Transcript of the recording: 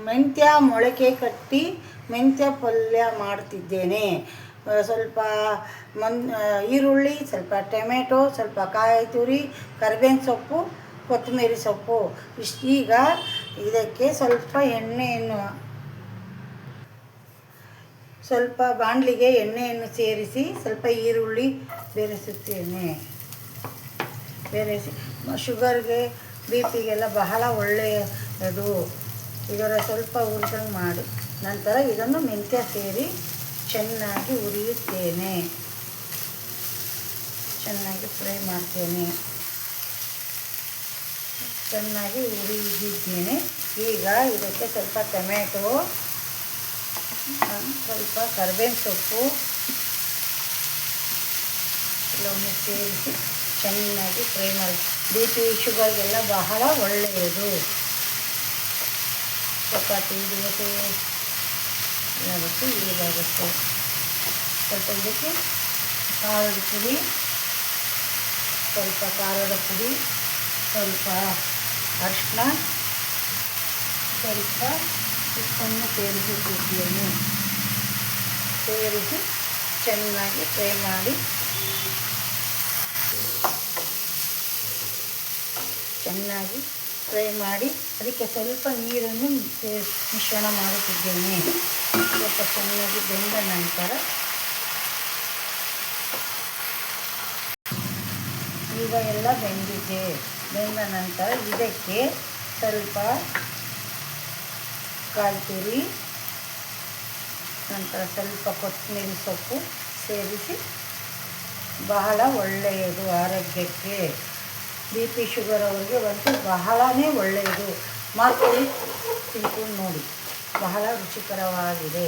ಮೆಂತ್ಯ ಮೊಳಕೆ ಕಟ್ಟಿ ಮೆಂತ್ಯ ಪಲ್ಯ ಮಾಡ್ತಿದ್ದೇನೆ. ಸ್ವಲ್ಪ ಈರುಳ್ಳಿ, ಸ್ವಲ್ಪ ಟೊಮೆಟೊ, ಸ್ವಲ್ಪ ಕಾಯಿ ತುರಿ, ಕರಿಬೇವಿನ ಸೊಪ್ಪು, ಕೊತ್ತಂಬರಿ ಸೊಪ್ಪು ಈಗ ಇದಕ್ಕೆ ಸ್ವಲ್ಪ ಬಾಣಲಿಗೆ ಎಣ್ಣೆಯನ್ನು ಸೇರಿಸಿ ಸ್ವಲ್ಪ ಈರುಳ್ಳಿ ಬೆರೆಸುತ್ತೇನೆ. ಶುಗರ್ಗೆ BP ಗೆಲ್ಲ ಬಹಳ ಒಳ್ಳೆಯದು. ಇದರ ಸ್ವಲ್ಪ ಹುರಿದಂಗೆ ಮಾಡಿ ನಂತರ ಇದನ್ನು ಮೆಂತ್ಯ ಸೇರಿ ಚೆನ್ನಾಗಿ ಹುರಿಯುತ್ತೇನೆ. ಚೆನ್ನಾಗಿ ಫ್ರೈ ಮಾಡ್ತೇನೆ. ಚೆನ್ನಾಗಿ ಹುರಿದಿದ್ದೇನೆ. ಈಗ ಇದಕ್ಕೆ ಸ್ವಲ್ಪ ಟೊಮೆಟೊ, ಸ್ವಲ್ಪ ಕರಿಬೇವಿನ ಸೊಪ್ಪು ಎಲ್ಲವನ್ನು ಸೇರಿಸಿ ಚೆನ್ನಾಗಿ ಫ್ರೈ ಮಾಡಿ. BP ಶುಗರ್ಗೆಲ್ಲ ಬಹಳ ಒಳ್ಳೆಯದು. ಚಪಾತಿ ದೋಸೆ ಎಲ್ಲದಕ್ಕೂ ಯೂಸ್ ಆಗುತ್ತೆ. ಸ್ವಲ್ಪ ಇದಕ್ಕೆ ಖಾರದ ಪುಡಿ, ಸ್ವಲ್ಪ ಅರಿಶಿನ, ಸ್ವಲ್ಪ ಉಪ್ಪನ್ನು ಸೇರಿಸುತ್ತಿದ್ದೇನೆ. ಸೇರಿಸಿ ಚೆನ್ನಾಗಿ ಫ್ರೈ ಮಾಡಿ ಅದಕ್ಕೆ ಸ್ವಲ್ಪ ನೀರನ್ನು ಮಿಶ್ರಣ ಮಾಡುತ್ತಿದ್ದೇನೆ. ಸ್ವಲ್ಪ ಚೆನ್ನಾಗಿ ಬೆಂದ ನಂತರ ಈಗ ಎಲ್ಲ ಬೆಂದ ನಂತರ ಇದಕ್ಕೆ ಸ್ವಲ್ಪ ಕಾಯಿ ತುರಿ, ನಂತರ ಸ್ವಲ್ಪ ಕೊತ್ತಂಬರಿ ಸೊಪ್ಪು ಸೇರಿಸಿ ಬಹಳ ಒಳ್ಳೆಯದು ಆರೋಗ್ಯಕ್ಕೆ. BP ಶುಗರ್ ಅವರಿಗೆ ಅಂತೂ ಬಹಳನೇ ಒಳ್ಳೆಯದು. ಮಾಡ್ಕೊಳ್ಳಿ, ತಿಳ್ಕೊಂಡು ನೋಡಿ, ಬಹಳ ರುಚಿಕರವಾಗಿದೆ.